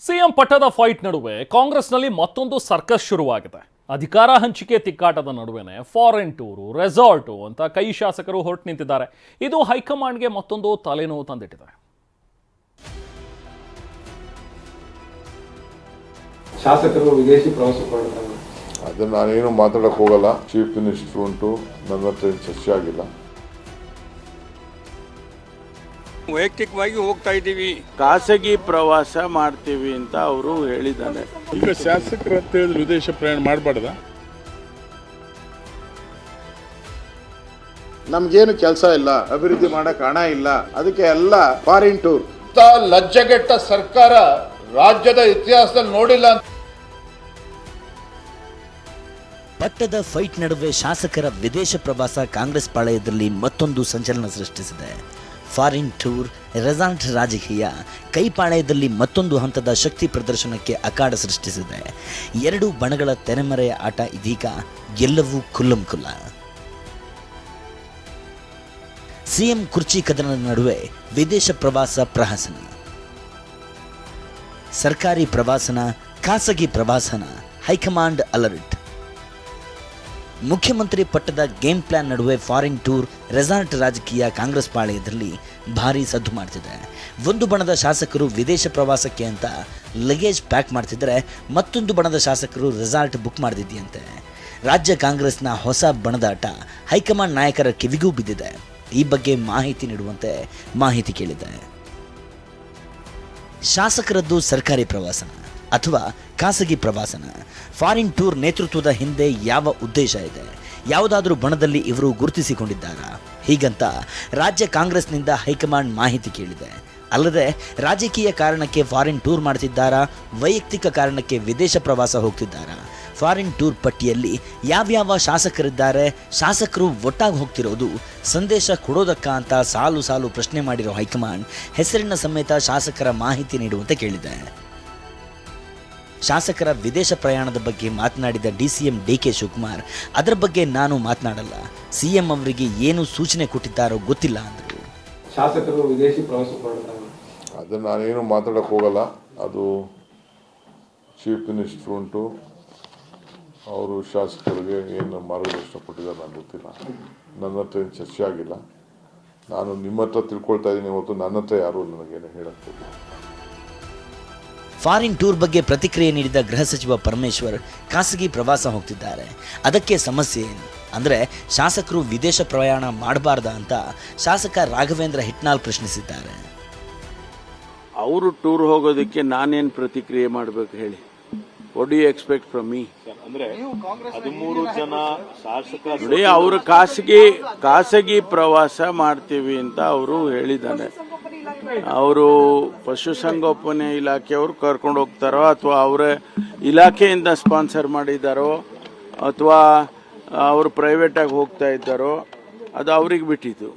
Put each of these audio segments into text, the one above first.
CM ಪಟ್ಟದ fight ನಡುವೆ ಕಾಂಗ್ರೆಸ್ನಲ್ಲಿ ಮತ್ತೊಂದು ಸರ್ಕಸ್ ಶುರುವಾಗಿದೆ. ಅಧಿಕಾರ ಹಂಚಿಕೆ ತಿಕ್ಕಾಟದ ನಡುವೆನೇ ಫಾರಿನ್ ಟೂರು, ರೆಸಾರ್ಟು ಅಂತ ಕೈ ಶಾಸಕರು ಹೊರಟು ನಿಂತಿದ್ದಾರೆ. ಇದು ಹೈಕಮಾಂಡ್ಗೆ ಮತ್ತೊಂದು ತಲೆನೋವು ತಂದಿಟ್ಟಿದೆ. ಶಾಸಕರು ವಿದೇಶಿ ಪ್ರವಾಸ ಮಾಡ್ತಾರೆ. ಅದನ್ನ ನಾನೇನು ಮಾತಾಡಕ್ಕೆ ಹೋಗಲ್ಲ. ಚೀಫ್ ಮಿನಿಸ್ಟರ್ ಉಂಟು, ನನ್ನ ಹತ್ರ ಚರ್ಚೆ ಆಗಿಲ್ಲ. ವೈಯಕ್ತಿಕವಾಗಿ ಹೋಗ್ತಾ ಇದ್ದೀವಿ, ಖಾಸಗಿ ಪ್ರವಾಸ ಮಾಡ್ತೀವಿ ಅಂತ ಅವರು ಹೇಳಿದ್ದಾರೆ. ಈಗ ಶಾಸಕರು ಅಂತ ಹೇಳಿದ್ರೆ ವಿದೇಶ ಪ್ರಯಾಣ ಮಾಡಬಾರ್ದ? ನಮ್ಗೇನು ಕೆಲಸ ಇಲ್ಲ, ಅಭಿವೃದ್ಧಿ ಮಾಡಕ್ ಹಣ ಇಲ್ಲ, ಅದಕ್ಕೆ ಎಲ್ಲ ಫಾರಿನ್ ಟೂರ್. ಲಜ್ಜೆಗೆಟ್ಟ ಸರ್ಕಾರ ರಾಜ್ಯದ ಇತಿಹಾಸದಲ್ಲಿ ನೋಡಿಲ್ಲ. ಪಟ್ಟದ ಫೈಟ್ ನಡುವೆ ಶಾಸಕರ ವಿದೇಶ ಪ್ರವಾಸ ಕಾಂಗ್ರೆಸ್ ಪಾಳೆಯದಲ್ಲಿ ಮತ್ತೊಂದು ಸಂಚಲನ ಸೃಷ್ಟಿಸಿದೆ. ಫಾರಿನ್ ಟೂರ್, ರೆಸಾರ್ಟ್ ರಾಜಕೀಯ ಕೈಪಾಳ್ಯದಲ್ಲಿ ಮತ್ತೊಂದು ಹಂತದ ಶಕ್ತಿ ಪ್ರದರ್ಶನಕ್ಕೆ ಅಖಾಡ ಸೃಷ್ಟಿಸಿದೆ. ಎರಡು ಬಣಗಳ ತೆರೆಮರೆಯ ಆಟ ಇದೀಗ ಎಲ್ಲವೂ ಕುಲ್ಲಂಕುಲ್ಲ. ಸಿಎಂ ಕುರ್ಚಿ ಕದನದ ನಡುವೆ ವಿದೇಶ ಪ್ರವಾಸ ಪ್ರಹಸನ, ಸರ್ಕಾರಿ ಪ್ರವಾಸನ, ಖಾಸಗಿ ಪ್ರವಾಸನ, ಹೈಕಮಾಂಡ್ ಅಲರ್ಟ್. ಮುಖ್ಯಮಂತ್ರಿ ಪಟ್ಟದ ಗೇಮ್ ಪ್ಲಾನ್ ನಡುವೆ ಫಾರಿನ್ ಟೂರ್, ರೆಸಾರ್ಟ್ ರಾಜಕೀಯ ಕಾಂಗ್ರೆಸ್ ಪಾಳೆಯದಲ್ಲಿ ಭಾರೀ ಸದ್ದು ಮಾಡ್ತಿದೆ. ಒಂದು ಬಣದ ಶಾಸಕರು ವಿದೇಶ ಪ್ರವಾಸಕ್ಕೆ ಅಂತ ಲಗೇಜ್ ಪ್ಯಾಕ್ ಮಾಡ್ತಿದ್ರೆ, ಮತ್ತೊಂದು ಬಣದ ಶಾಸಕರು ರೆಸಾರ್ಟ್ ಬುಕ್ ಮಾಡ್ತಿದೆಯಂತೆ. ರಾಜ್ಯ ಕಾಂಗ್ರೆಸ್ನ ಹೊಸ ಬಣದಾಟ ಹೈಕಮಾಂಡ್ ನಾಯಕರ ಕಿವಿಗೂ ಬಿದ್ದಿದೆ. ಈ ಬಗ್ಗೆ ಮಾಹಿತಿ ನೀಡುವಂತೆ ಮಾಹಿತಿ ಕೇಳಿದೆ. ಶಾಸಕರದ್ದು ಸರ್ಕಾರಿ ಪ್ರವಾಸನ ಅಥವಾ ಖಾಸಗಿ ಪ್ರವಾಸನ? ಫಾರಿನ್ ಟೂರ್ ನೇತೃತ್ವದ ಹಿಂದೆ ಯಾವ ಉದ್ದೇಶ ಇದೆ? ಯಾವುದಾದ್ರೂ ಬಣದಲ್ಲಿ ಇವರು ಗುರುತಿಸಿಕೊಂಡಿದ್ದಾರಾ? ಹೀಗಂತ ರಾಜ್ಯ ಕಾಂಗ್ರೆಸ್ನಿಂದ ಹೈಕಮಾಂಡ್ ಮಾಹಿತಿ ಕೇಳಿದೆ. ಅಲ್ಲದೆ ರಾಜಕೀಯ ಕಾರಣಕ್ಕೆ ಫಾರಿನ್ ಟೂರ್ ಮಾಡ್ತಿದ್ದಾರಾ, ವೈಯಕ್ತಿಕ ಕಾರಣಕ್ಕೆ ವಿದೇಶ ಪ್ರವಾಸ ಹೋಗ್ತಿದ್ದಾರಾ? ಫಾರಿನ್ ಟೂರ್ ಪಟ್ಟಿಯಲ್ಲಿ ಯಾವ್ಯಾವ ಶಾಸಕರಿದ್ದಾರೆ? ಶಾಸಕರು ಒಟ್ಟಾಗಿ ಹೋಗ್ತಿರೋದು ಸಂದೇಶ ಕೊಡೋದಕ್ಕ ಅಂತ ಸಾಲು ಸಾಲು ಪ್ರಶ್ನೆ ಮಾಡಿರೋ ಹೈಕಮಾಂಡ್ ಹೆಸರಿನ ಸಮೇತ ಶಾಸಕರ ಮಾಹಿತಿ ನೀಡುವಂತೆ ಕೇಳಿದೆ. ಶಾಸಕರ ವಿದೇಶ ಪ್ರಯಾಣದ ಬಗ್ಗೆ ಮಾತನಾಡಿದ ಡಿಸಿಎಂ ಡಿಕೆ ಶಿವಕುಮಾರ್, ಅದರ ಬಗ್ಗೆ ನಾನು ಮಾತನಾಡಲ್ಲ, ಸಿಎಂ ಅವರಿಗೆ ಏನು ಸೂಚನೆ ಕೊಟ್ಟಿದ್ದಾರೋ ಗೊತ್ತಿಲ್ಲ ಅಂದರು. ಶಾಸಕರು ವಿದೇಶಿ ಪ್ರವಾಸ ಮಾಡ್ತಾರೆ. ಅದನ್ನ ನಾನೇನು ಮಾತಾಡಕ್ಕೆ ಹೋಗಲ್ಲ. ಅದು ಚೀಫ್ ಮಿನಿಸ್ಟರ್ ಉಂಟು, ಅವರು ಶಾಸಕರಿಗೆ ಏನು ಮಾರ್ಗದರ್ಶನ ಕೊಟ್ಟಿದ್ದಾರೆ ನನಗೆ ಗೊತ್ತಿಲ್ಲ. ನನ್ನ ಹತ್ರ ಏನು ಚರ್ಚೆ ಆಗಿಲ್ಲ. ನಾನು ನಿಮ್ಮ ಹತ್ರ ತಿಳ್ಕೊಳ್ತಾ ಇದ್ದೀನಿ ಹೊರತು ನನ್ನ ಹತ್ರ ಯಾರು ನನಗೇನು ಹೇಳಕ್ಕೆ ಹೋಗಿಲ್ಲ. ಫಾರಿನ್ ಟೂರ್ ಬಗ್ಗೆ ಪ್ರತಿಕ್ರಿಯೆ ನೀಡಿದ ಗೃಹ ಸಚಿವ ಪರಮೇಶ್ವರ್, ಖಾಸಗಿ ಪ್ರವಾಸ ಹೋಗ್ತಿದ್ದಾರೆ, ಅದಕ್ಕೆ ಸಮಸ್ಯೆ ಏನು? ಅಂದರೆ ಶಾಸಕರು ವಿದೇಶ ಪ್ರಯಾಣ ಮಾಡಬಾರ್ದ ಅಂತ ಶಾಸಕ ರಾಘವೇಂದ್ರ ಹಿಟ್ನಾಳ್ ಪ್ರಶ್ನಿಸಿದ್ದಾರೆ. ಅವರು ಟೂರ್ ಹೋಗೋದಕ್ಕೆ ನಾನೇನು ಪ್ರತಿಕ್ರಿಯೆ ಮಾಡಬೇಕು ಹೇಳಿ? What do you expect from me? ನೋಡಿ, ಅವರು ಖಾಸಗಿ ಪ್ರವಾಸ ಮಾಡ್ತೀವಿ ಅಂತ ಅವರು ಹೇಳಿದ್ದಾರೆ. ಅವರು ಪಶುಸಂಗೋಪನೆ ಇಲಾಖೆಯವರು ಕರ್ಕೊಂಡು ಹೋಗ್ತಾರೋ ಅಥವಾ ಅವರ ಇಲಾಖೆಯಿಂದ ಸ್ಪಾನ್ಸರ್ ಮಾಡಿದ್ದಾರೋ ಅಥವಾ ಅವರು ಪ್ರೈವೇಟಾಗಿ ಹೋಗ್ತಾ ಇದ್ದಾರೋ ಅದು ಅವ್ರಿಗೆ ಬಿಟ್ಟಿದ್ದು.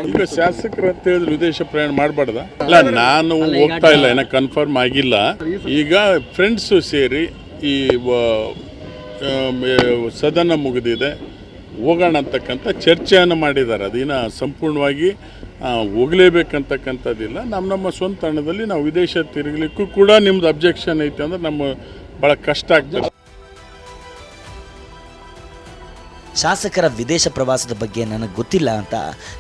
ಈಗ ಶಾಸಕರು ಅಂತ ಹೇಳಿದ್ರೆ ವಿದೇಶ ಪ್ರಯಾಣ ಮಾಡಬಾರ್ದ? ಅಲ್ಲ, ನಾನು ಹೋಗ್ತಾ ಇಲ್ಲ, ಏನೋ ಕನ್ಫರ್ಮ್ ಆಗಿಲ್ಲ. ಈಗ ಫ್ರೆಂಡ್ಸು ಸೇರಿ ಈ ಸದನ ಮುಗಿದಿದೆ, ಹೋಗೋಣ ಅಂತಕ್ಕಂಥ ಚರ್ಚೆಯನ್ನು ಮಾಡಿದ್ದಾರೆ. ಅದಿನ ಸಂಪೂರ್ಣವಾಗಿ ಹೋಗಲೇಬೇಕಂತಕ್ಕಂಥದ್ದಿಲ್ಲ. ನಮ್ಮ ಸ್ವಂತ ಹಣದಲ್ಲಿ ನಾವು ವಿದೇಶ ತಿರುಗಲಿಕ್ಕೂ ಕೂಡ ನಿಮ್ದು ಅಬ್ಜೆಕ್ಷನ್ ಐತೆ ಅಂದ್ರೆ ನಮ್ಮ ಭಾಳ ಕಷ್ಟ ಆಗ್ತದೆ. ಶಾಸಕರ ವಿದೇಶ ಪ್ರವಾಸದ ಬಗ್ಗೆ ನನಗೆ ಗೊತ್ತಿಲ್ಲ ಅಂತ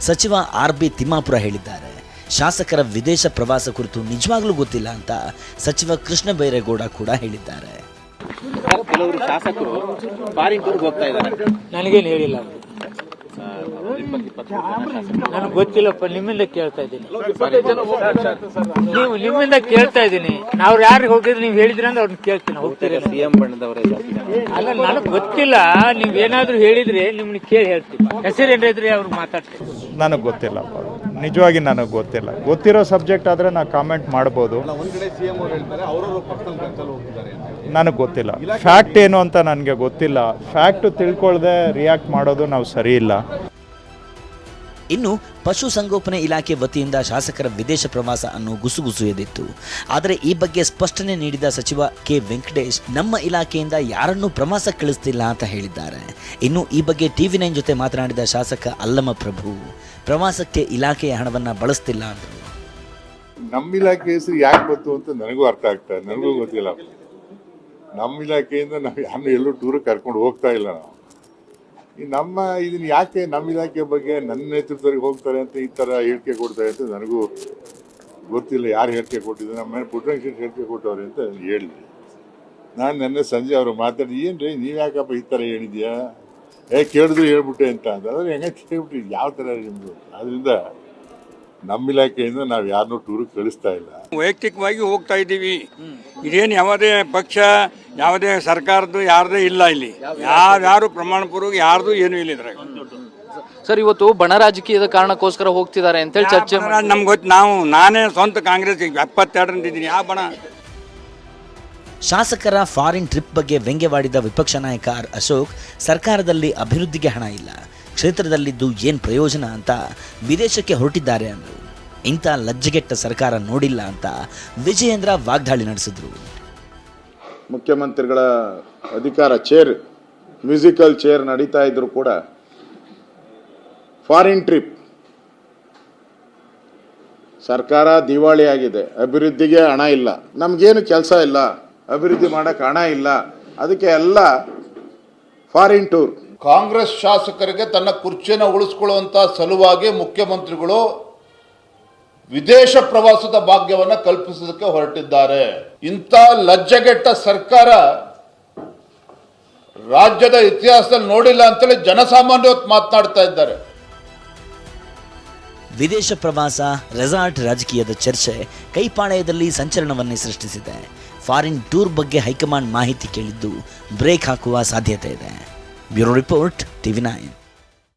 ಸಚಿವ RB ತಿಮ್ಮಾಪುರ ಹೇಳಿದ್ದಾರೆ. ಶಾಸಕರ ವಿದೇಶ ಪ್ರವಾಸ ಕುರಿತು ನಿಜವಾಗ್ಲೂ ಗೊತ್ತಿಲ್ಲ ಅಂತ ಸಚಿವ ಕೃಷ್ಣ ಬೈರೇಗೌಡ ಕೂಡ ಹೇಳಿದ್ದಾರೆ. ಕೆಲವರು ಶಾಸಕರು ಫಾರಿನ್ ಟೂರ್ಗೆ ಹೋಗ್ತಾ ಇದ್ದಾರೆ, ನನಗೇನು ಹೇಳಿಲ್ಲ. ನನಗೆ ಗೊತ್ತಿಲ್ಲಪ್ಪ, ನಿಮ್ಮಿಂದ ಕೇಳ್ತಾ ಇದ್ದೀನಿ. ನೀವು ನಿಮ್ಮಿಂದ ಕೇಳ್ತಾ ಇದ್ದೀನಿ. ನಾವು ಯಾರಿಗೆ ಹೋಗಿದ್ರೆ ನೀವು ಹೇಳಿದ್ರೆ ಅಂದ್ರೆ ಅವ್ರನ್ನ ಕೇಳ್ತೀನಿ. ಹೋಗ್ತೀರಿ ಸಿಎಂ ಬಣ್ಣದವರೇ? ಅಲ್ಲ, ನನಗೆ ಗೊತ್ತಿಲ್ಲ. ನೀವೇನಾದ್ರೂ ಹೇಳಿದ್ರೆ ನಿಮ್ನ ಕೇಳಿ ಹೇಳ್ತೀನಿ. ಹೆಸರೇನಿದ್ರೆ ಅವ್ರು ಮಾತಾಡ್ತೀನಿ. ನನಗೆ ಗೊತ್ತಿಲ್ಲ, ನಿಜವಾಗಿ ನನಗೆ ಗೊತ್ತಿಲ್ಲ. ಗೊತ್ತಿರೋ ಸಬ್ಜೆಕ್ಟ್ ಆದರೆ ನಾನು ಕಾಮೆಂಟ್ ಮಾಡ್ಬೋದು. ನನಗೆ ಗೊತ್ತಿಲ್ಲ. ಫ್ಯಾಕ್ಟ್ ಏನು ಅಂತ ನನಗೆ ಗೊತ್ತಿಲ್ಲ. ಫ್ಯಾಕ್ಟು ತಿಳ್ಕೊಳ್ದೆ ರಿಯಾಕ್ಟ್ ಮಾಡೋದು ನಾವು ಸರಿ ಇಲ್ಲ. ಇನ್ನು ಪಶುಸಂಗೋಪನೆ ಇಲಾಖೆ ವತಿಯಿಂದ ಶಾಸಕರ ವಿದೇಶ ಪ್ರವಾಸ ಅನ್ನೋ ಗುಸುಗುಸು ಎದ್ದಿತ್ತು. ಆದರೆ ಈ ಬಗ್ಗೆ ಸ್ಪಷ್ಟನೆ ನೀಡಿದ ಸಚಿವ ಕೆ ವೆಂಕಟೇಶ್, ನಮ್ಮ ಇಲಾಖೆಯಿಂದ ಯಾರನ್ನೂ ಪ್ರವಾಸ ಕಳಿಸ್ತಿಲ್ಲ ಅಂತ ಹೇಳಿದ್ದಾರೆ. ಇನ್ನು ಈ ಬಗ್ಗೆ TV9 ಜೊತೆ ಮಾತನಾಡಿದ ಶಾಸಕ ಅಲ್ಲಮ ಪ್ರಭು, ಪ್ರವಾಸಕ್ಕೆ ಇಲಾಖೆಯ ಹಣವನ್ನು ಬಳಸ್ತಿಲ್ಲ ಅಂದರು. ನಮ್ಮ ಇಲಾಖೆ ಹೆಸರು ಯಾಕೆ ಬಂತು ಅಂತ ನನಗೂ ಅರ್ಥ ಆಗ್ತಾ ನನಗೂ ಗೊತ್ತಿಲ್ಲ. ನಮ್ಮ ಇಲಾಖೆಯಿಂದ ನಾವು ಯಾರನ್ನೂ ಎಲ್ಲೂ ಟೂರಿಗೆ ಕರ್ಕೊಂಡು ಹೋಗ್ತಾ ಇಲ್ಲ. ನಾವು ಈ ಇದನ್ನ ಯಾಕೆ ನಮ್ಮ ಇಲಾಖೆ ಬಗ್ಗೆ ನನ್ನ ನೇತೃತ್ವದಲ್ಲಿ ಹೋಗ್ತಾರೆ ಅಂತ ಈ ಥರ ಹೇಳಿಕೆ ಕೊಡ್ತಾರೆ ಅಂತ ನನಗೂ ಗೊತ್ತಿಲ್ಲ. ಯಾರು ಹೇಳಿಕೆ ಕೊಟ್ಟಿದ್ದಾರೆ, ನಮ್ಮ ಮೇಲೆ ಪುಟ್ಟರಂಗಶೆಟ್ಟಿ ಹೇಳಿಕೆ ಕೊಟ್ಟವ್ರೆ ಅಂತ ಹೇಳಿದೆ. ನಾನು ನೆನ್ನೆ ಸಂಜೆ ಅವರು ಮಾತಾಡಿ, ಏನ್ರಿ ನೀವು ಯಾಕಪ್ಪ ಈ ಥರ ಹೇಳಿದ್ಯಾ, ಕೇಳಿದ್ರು ಹೇಳ್ಬಿಟ್ಟೆ ಅಂತ ಅಂದ್ರೆ ಹೆಂಗೆ ಕೇಳ್ಬಿಟ್ಟು ಯಾವ ಥರ ನಿಮ್ಮದು. ಅದರಿಂದ ನಮ್ಮ ಇಲಾಖೆಯಿಂದ ನಾವು ಯಾರನ್ನೂ ಟೂರಿಗೆ ಕಳಿಸ್ತಾ ಇಲ್ಲ. ವೈಯಕ್ತಿಕವಾಗಿ ಹೋಗ್ತಾ ಇದ್ದೀವಿ. ಇದೇನು ಯಾವುದೇ ಪಕ್ಷ ಯಾವುದೇ ಸರ್ಕಾರದ್ದು ಯಾರ್ದೇ ಇಲ್ಲ ಇಲ್ಲಿ. ಯಾರು ಪ್ರಮಾಣ ಪೂರ್ವಕ ಯಾರ್ದು ಏನೂ ಇಲ್ಲ ಇದ್ರಾಗ. ಸರ್, ಇವತ್ತು ಬಣ ರಾಜಕೀಯದ ಕಾರಣಕ್ಕೋಸ್ಕರ ಹೋಗ್ತಿದ್ದಾರೆ ಅಂತೇಳಿ ಚರ್ಚೆ ನಮ್ಗೆ ಗೊತ್ತು. ನಾನೇ ಸ್ವಂತ ಕಾಂಗ್ರೆಸ್ 72ರಿಂದ ಇದ್ದೀನಿ. ಯಾವ ಬಣ? ಶಾಸಕರ ಫಾರಿನ್ ಟ್ರಿಪ್ ಬಗ್ಗೆ ವ್ಯಂಗ್ಯವಾಡಿದ ವಿಪಕ್ಷ ನಾಯಕ ಆರ್ ಅಶೋಕ್, ಸರ್ಕಾರದಲ್ಲಿ ಅಭಿವೃದ್ಧಿಗೆ ಹಣ ಇಲ್ಲ, ಕ್ಷೇತ್ರದಲ್ಲಿದ್ದು ಏನು ಪ್ರಯೋಜನ ಅಂತ ವಿದೇಶಕ್ಕೆ ಹೊರಟಿದ್ದಾರೆ ಅಂದರು. ಇಂಥ ಲಜ್ಜೆಗೆಟ್ಟ ಸರ್ಕಾರ ನೋಡಿಲ್ಲ ಅಂತ ವಿಜಯೇಂದ್ರ ವಾಗ್ದಾಳಿ ನಡೆಸಿದ್ರು. ಮುಖ್ಯಮಂತ್ರಿಗಳ ಅಧಿಕಾರ ಚೇರ್, ಮ್ಯೂಸಿಕಲ್ ಚೇರ್ ನಡೀತಾ ಇದ್ರು ಕೂಡ ಫಾರಿನ್ ಟ್ರಿಪ್, ಸರ್ಕಾರ ದಿವಾಳಿ ಆಗಿದೆ, ಅಭಿವೃದ್ಧಿಗೆ ಹಣ ಇಲ್ಲ, ನಮಗೇನು ಕೆಲಸ ಇಲ್ಲ, ಅಭಿವೃದ್ಧಿ ಮಾಡಕ್ಕೆ ಹಣ ಇಲ್ಲ, ಅದಕ್ಕೆ ಎಲ್ಲ ಫಾರಿನ್ ಟೂರ್. ಕಾಂಗ್ರೆಸ್ ಶಾಸಕರಿಗೆ ತನ್ನ ಕುರ್ಚಿಯನ್ನು ಉಳಿಸ್ಕೊಳ್ಳುವಂತ ಸಲುವಾಗಿ ಮುಖ್ಯಮಂತ್ರಿಗಳು ವಿದೇಶ ಪ್ರವಾಸದ ಭಾಗ್ಯವನ್ನು ಕಲ್ಪಿಸೋದಕ್ಕೆ ಹೊರಟಿದ್ದಾರೆ. ಇಂಥ ಲಜ್ಜೆಗೆಟ್ಟ ಸರ್ಕಾರ ರಾಜ್ಯದ ಇತಿಹಾಸದಲ್ಲಿ ನೋಡಿಲ್ಲ ಅಂತೇಳಿ ಜನಸಾಮಾನ್ಯರು ಮಾತನಾಡ್ತಾ ಇದ್ದಾರೆ. ವಿದೇಶ ಪ್ರವಾಸ, ರೆಸಾರ್ಟ್ ರಾಜಕೀಯದ ಚರ್ಚೆ ಕೈಪಾಳ್ಯದಲ್ಲಿ ಸಂಚಲನವನ್ನೇ ಸೃಷ್ಟಿಸಿದೆ. ಫಾರಿನ್ ಟೂರ್ ಬಗ್ಗೆ ಹೈಕಮಾಂಡ್ ಮಾಹಿತಿ ಕೇಳಿದ್ದು ಬ್ರೇಕ್ ಹಾಕುವ ಸಾಧ್ಯತೆ ಇದೆ. Bureau report, TV9.